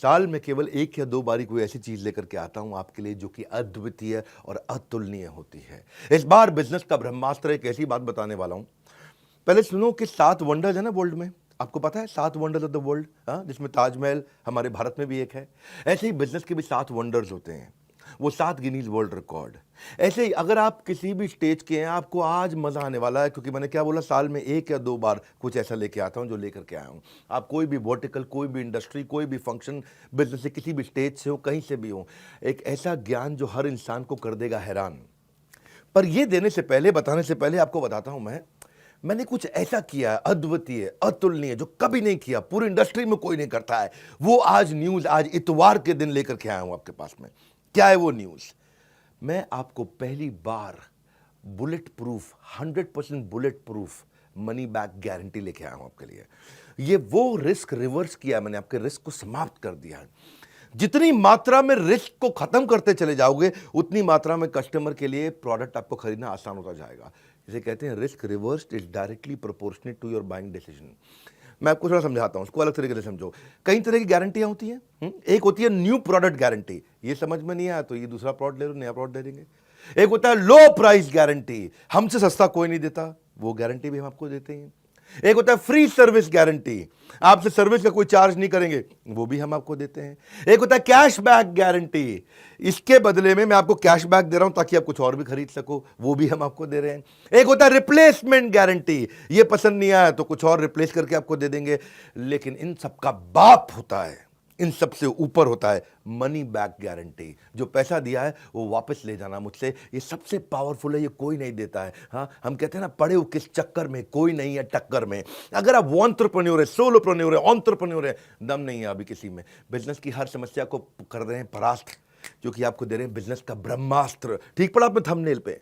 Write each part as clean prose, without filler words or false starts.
साल में केवल एक या दो बारी कोई ऐसी चीज लेकर के आता हूं आपके लिए जो कि अद्वितीय और अतुलनीय होती है। इस बार बिजनेस का ब्रह्मास्त्र एक ऐसी बात बताने वाला हूं। पहले सुनो कि 7 वंडर्स है ना वर्ल्ड में। आपको पता है 7 वंडर्स ऑफ द वर्ल्ड, जिसमें ताजमहल हमारे भारत में भी एक है। ऐसे ही बिजनेस के भी 7 वंडर्स होते हैं। वो 7 गिनीज वर्ल्ड रिकॉर्ड। ऐसे ही अगर आप किसी भी स्टेज के हैं, आपको आज मजा आने वाला है, क्योंकि मैंने क्या बोला, साल में एक या दो बार कुछ ऐसा लेके आता हूं जो लेकर के आया हूं। आप कोई भी वर्टिकल, कोई भी इंडस्ट्री, कोई भी फंक्शन, बिजनेस से किसी भी स्टेज से हो, कहीं से भी हो, एक ऐसा ज्ञान जो हर इंसान को कर देगा हैरान। पर ये देने से पहले, बताने से पहले आपको बताता हूं मैंने कुछ ऐसा किया है अद्वितीय, अतुलनीय, जो कभी नहीं किया, पूरी इंडस्ट्री में कोई नहीं करता है। वो आज न्यूज, आज इतवार के दिन लेकर के आया हूं आपके पास में। क्या है वो न्यूज? मैं आपको पहली बार bulletproof, 100% bulletproof money back guarantee लेके आया हूं आपके लिए। ये वो रिस्क रिवर्स किया है मैंने, आपके रिस्क को समाप्त कर दिया है। जितनी मात्रा में रिस्क को खत्म करते चले जाओगे, उतनी मात्रा में कस्टमर के लिए प्रोडक्ट आपको खरीदना आसान होता जाएगा। इसे कहते हैं risk reversed is directly proportionate to your buying decision. मैं आपको थोड़ा समझाता हूं, उसको अलग तरीके से समझो। कई तरह की गारंटियां होती हैं। एक होती है न्यू प्रोडक्ट गारंटी, ये समझ में नहीं आया तो ये दूसरा प्रोडक्ट ले लो, नया प्रोडक्ट दे देंगे। एक होता है लो प्राइस गारंटी, हमसे सस्ता कोई नहीं देता, वो गारंटी भी हम आपको देते हैं। एक होता है फ्री सर्विस गारंटी, आपसे सर्विस का कोई चार्ज नहीं करेंगे, वो भी हम आपको देते हैं। एक होता है कैश बैक गारंटी, इसके बदले में मैं आपको कैश बैक दे रहा हूं ताकि आप कुछ और भी खरीद सको, वो भी हम आपको दे रहे हैं। एक होता है रिप्लेसमेंट गारंटी, ये पसंद नहीं आया तो कुछ और रिप्लेस करके आपको दे देंगे। लेकिन इन सबका बाप होता है, इन सबसे ऊपर होता है मनी बैक गारंटी। जो पैसा दिया है वो वापस ले जाना मुझसे, ये सबसे पावरफुल है, ये कोई नहीं देता है। हाँ, हम कहते हैं ना, पड़े हो किस चक्कर में, कोई नहीं है टक्कर में। अगर आप एंटरप्रेन्योर है, सोलोप्रेन्योर है, एंटरप्रेन्योर है, दम नहीं है अभी किसी में, बिजनेस की हर समस्या को कर रहे हैं परास्त, जो कि आपको दे रहे हैं बिजनेस का ब्रह्मास्त्र। ठीक पड़ा आपने थंबनेल पे।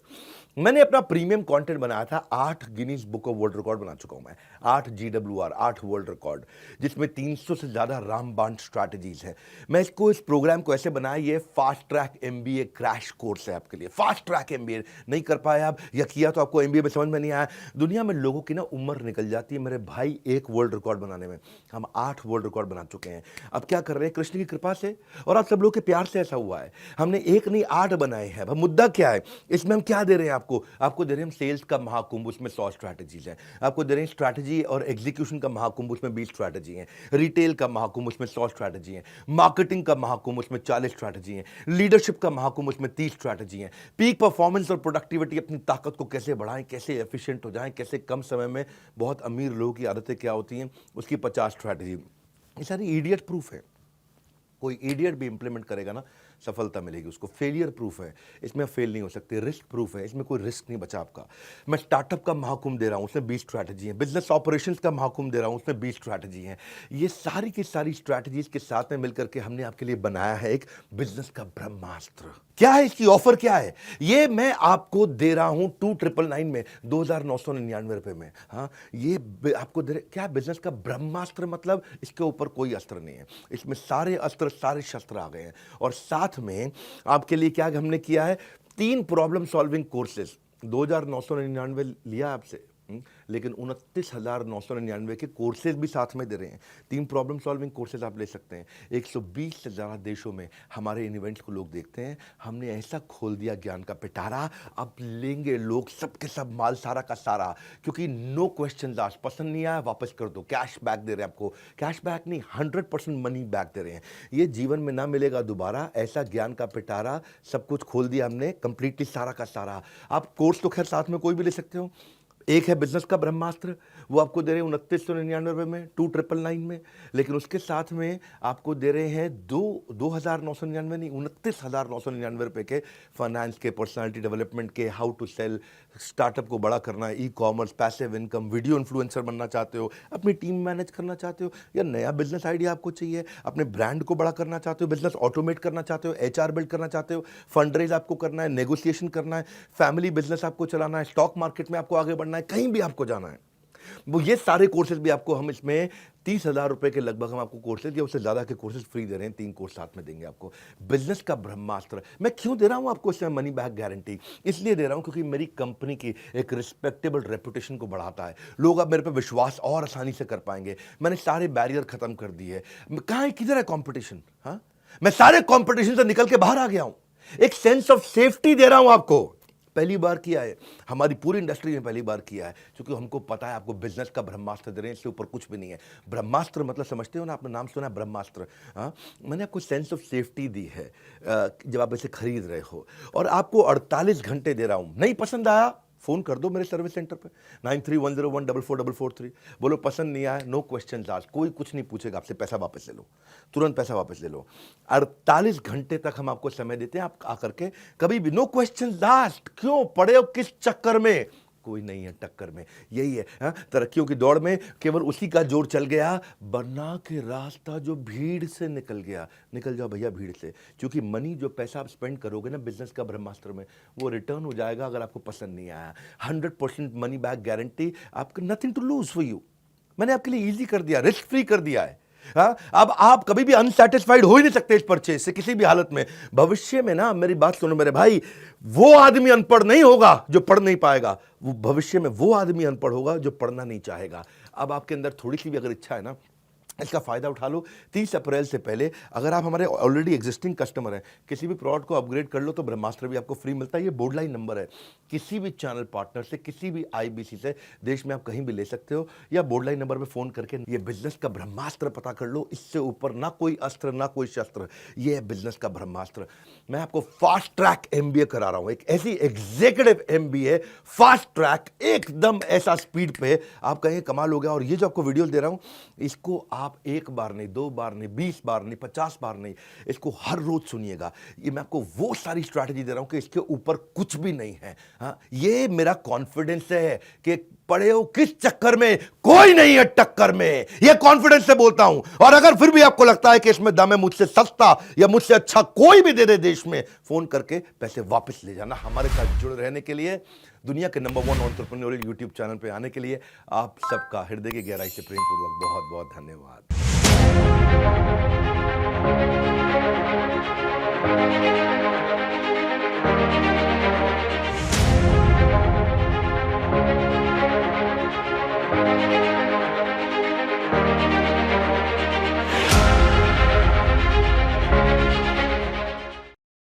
मैंने अपना प्रीमियम कंटेंट बनाया था, 8 Guinness book of world record बना चुका हूं मैं, 8 GWR, 8 वर्ल्ड रिकॉर्ड, जिसमें 300 से ज्यादा रामबाण स्ट्रैटेजीज है। मैं इसको, इस प्रोग्राम को ऐसे बनाया, ये fast track MBA crash course है आपके लिए। फास्ट ट्रैक MBA नहीं कर पाए आप, या किया तो आपको MBA में समझ में नहीं आया। दुनिया में लोगों की ना उम्र निकल जाती है मेरे भाई एक वर्ल्ड रिकॉर्ड बनाने में, हम 8 वर्ल्ड रिकॉर्ड बना चुके हैं। अब क्या कर रहे हैं, कृष्ण की कृपा से और आप सब लोग के प्यार से ऐसा हुआ है, हमने एक नहीं 8 बनाए हैं। अब मुद्दा क्या है, इसमें हम क्या दे रहे हैं आपको दे रहे हैं हम सेल्स का महाकुंभ, उसमें 100 स्ट्रैटेजीज हैं। आपको दे रहे हैं स्ट्रैटेजी और एग्जीक्यूशन का महाकुंभ, उसमें 20 स्ट्रैटेजी हैं। रिटेल का महाकुंभ, उसमें 100 स्ट्रैटेजी हैं। मार्केटिंग का महाकुंभ, उसमें 40 स्ट्रैटेजी हैं। लीडरशिप का महाकुंभ, उसमें 30 स्ट्रैटेजी हैं। पीक परफॉर्मेंस और प्रोडक्टिविटी, अपनी ताकत को कैसे बढ़ाएं, कैसे एफिशिएंट हो जाएं, कैसे कम समय में, बहुत अमीर लोगों की आदतें क्या होती हैं, उसकी 50 स्ट्रैटेजी। ये सारी इडियट प्रूफ है, कोई इडियट भी इंप्लीमेंट करेगा ना, सफलता मिलेगी उसको। फेलियर प्रूफ है, इसमें फेल नहीं हो सकते। रिस्क प्रूफ है, इसमें कोई रिस्क नहीं बचा आपका। मैं स्टार्टअप का महाकुंभ दे रहा हूं, उसमें 20 स्ट्रैटेजी है। बिजनेस ऑपरेशंस का महाकुंभ दे रहा हूं, उसमें 20 स्ट्रैटेजी है। ये सारी की सारी स्ट्रैटेजीज के साथ में मिलकर के हमने आपके लिए बनाया है एक बिजनेस का ब्रह्मास्त्र। क्या है इसकी ऑफर, क्या है ये मैं आपको दे रहा हूं 2999 में, 2999 रुपए में। हाँ, ये आपको दे रहे, क्या बिजनेस का ब्रह्मास्त्र मतलब इसके ऊपर कोई अस्त्र नहीं है, इसमें सारे अस्त्र, सारे शस्त्र आ गए हैं। और साथ में आपके लिए क्या हमने किया है, 3 प्रॉब्लम सॉल्विंग कोर्सेज। 2999 लिया आपसे, लेकिन 29,999 के कोर्सेज भी साथ में दे रहे हैं। 3 प्रॉब्लम सॉल्विंग कोर्सेज आप ले सकते हैं। 120 से ज़्यादा देशों में हमारे इन इवेंट्स को लोग देखते हैं। हमने ऐसा खोल दिया ज्ञान का पिटारा, अब लेंगे लोग सब के सब माल सारा का सारा, क्योंकि नो क्वेश्चन आस्क्ड, पसंद नहीं आया वापस कर दो, कैश बैक दे रहे हैं आपको। कैश बैक नहीं, 100% मनी बैक दे रहे हैं। ये जीवन में ना मिलेगा दोबारा, ऐसा ज्ञान का पिटारा, सब कुछ खोल दिया हमने कंप्लीटली, सारा का सारा। आप कोर्स तो खैर साथ में कोई भी ले सकते हो। एक है बिजनेस का ब्रह्मास्त्र, वो आपको दे रहे हैं 2999 में, 2999 में। लेकिन उसके साथ में आपको दे रहे हैं 2,999 नहीं, 29,999 रुपए के फाइनेंस के, पर्सनालिटी डेवलपमेंट के, हाउ टू सेल, स्टार्टअप को बड़ा करना है, e-commerce, passive income, video influencer बनना चाहते हो, अपनी टीम मैनेज करना चाहते हो, या नया बिजनेस आइडिया आपको चाहिए, अपने ब्रांड को बड़ा करना चाहते हो, बिजनेस ऑटोमेट करना चाहते हो, HR बिल्ड करना चाहते हो, फंड रेज आपको करना है, नेगोशिएशन करना है, फैमिली बिजनेस आपको चलाना है, स्टॉक मार्केट में आपको आगे बढ़ना है, कहीं भी आपको जाना है, वो ये सारे कोर्सेज भी आपको हम इसमें 30,000 रुपए के लगभग हम आपको कोर्सेज या उससे ज़्यादा के कोर्सेज फ्री दे रहे हैं। 3 कोर्स साथ में देंगे आपको। बिजनेस का ब्रह्मास्त्र मैं क्यों दे रहा हूं आपको इसमें मनी बैक गारंटी? इसलिए दे रहा हूं क्योंकि मेरी कंपनी की एक रिस्पेक्टेबल रेपुटेशन को बढ़ाता है। लोग अब मेरे पे विश्वास और आसानी से कर पाएंगे। मैंने सारे बैरियर खत्म कर दिए। कहाँ है, किधर है कंपटीशन? हाँ, मैं सारे कंपटीशन से निकल के बाहर आ गया हूं। एक सेंस ऑफ सेफ्टी दे रहा हूं आपको। पहली बार किया है, हमारी पूरी इंडस्ट्री में पहली बार किया है, क्योंकि हमको पता है आपको बिजनेस का ब्रह्मास्त्र दे रहे हैं, इससे ऊपर कुछ भी नहीं है। ब्रह्मास्त्र मतलब समझते हो ना, आपने नाम सुना है ब्रह्मास्त्र? हाँ, मैंने आपको सेंस ऑफ सेफ्टी दी है जब आप इसे खरीद रहे हो, और आपको 48 घंटे दे रहा हूं। नहीं पसंद आया, फ़ोन कर दो मेरे सर्विस सेंटर पे 9310144443। बोलो पसंद नहीं आया, नो क्वेश्चन आस्क्ड, कोई कुछ नहीं पूछेगा आपसे, पैसा वापस ले लो, तुरंत पैसा वापस ले लो। 48 घंटे तक हम आपको समय देते हैं, आप आकर के कभी भी, नो क्वेश्चन आस्क्ड। क्यों पड़े हो किस चक्कर में? कोई नहीं है टक्कर में, यही है। हाँ, तरक्कियों की दौड़ में केवल उसी का जोर चल गया, वरना के रास्ता जो भीड़ से निकल गया। निकल जाओ भैया भीड़ से, क्योंकि मनी जो पैसा आप स्पेंड करोगे ना बिजनेस का ब्रह्मास्त्र में, वो रिटर्न हो जाएगा अगर आपको पसंद नहीं आया। 100% मनी बैक गारंटी, आपको nothing to lose for you. मैंने आपके लिए ईजी कर दिया, रिस्क फ्री कर दिया है। हाँ, अब आप कभी भी अनसेटिस्फाइड हो ही नहीं सकते इस परचेज से किसी भी हालत में। भविष्य में ना, मेरी बात सुनो मेरे भाई, वो आदमी अनपढ़ नहीं होगा जो पढ़ नहीं पाएगा, वो भविष्य में वो आदमी अनपढ़ होगा जो पढ़ना नहीं चाहेगा। अब आपके अंदर थोड़ी सी भी अगर इच्छा है ना, इसका फायदा उठा लो। 30 अप्रैल से पहले अगर आप हमारे ऑलरेडी एग्जिस्टिंग कस्टमर हैं, किसी भी प्रोडक्ट को अपग्रेड कर लो तो ब्रह्मास्त्र भी आपको फ्री मिलता है। ये बोर्ड लाइन नंबर है, किसी भी चैनल पार्टनर से, किसी भी आईबीसी से देश में आप कहीं भी ले सकते हो, या बोर्ड लाइन नंबर पे फोन करके ये बिजनेस का ब्रह्मास्त्र पता कर लो। इससे ऊपर ना कोई अस्त्र ना कोई शस्त्र, ये है बिजनेस का ब्रह्मास्त्र। मैं आपको फास्ट ट्रैक एमबीए करा रहा हूं, एक ऐसी एग्जीक्यूटिव एमबीए, फास्ट ट्रैक, एकदम ऐसा स्पीड पे आप कहें कमाल हो गया। और ये जो आपको वीडियो दे रहा हूं, इसको आप एक बार नहीं, 2 बार नहीं, 20 बार नहीं, 50 बार नहीं, इसको हर रोज सुनिएगा। ये मैं आपको वो सारी स्ट्रैटेजी दे रहा हूं कि इसके ऊपर कुछ भी नहीं है। हाँ, ये मेरा कॉन्फिडेंस है कि पड़े हो किस चक्कर में, कोई नहीं है टक्कर में, ये कॉन्फिडेंस से बोलता हूं। और अगर फिर भी आपको लगता है कि इसमें दम है, मुझसे सस्ता या मुझसे अच्छा कोई भी दे दे देश में, फोन करके पैसे वापस ले जाना। हमारे साथ जुड़े रहने के लिए, दुनिया के नंबर 1 एंटरप्रेन्योरियल यूट्यूब चैनल पे आने के लिए आप सबका हृदय की गहराई से प्रेमपूर्वक बहुत बहुत धन्यवाद।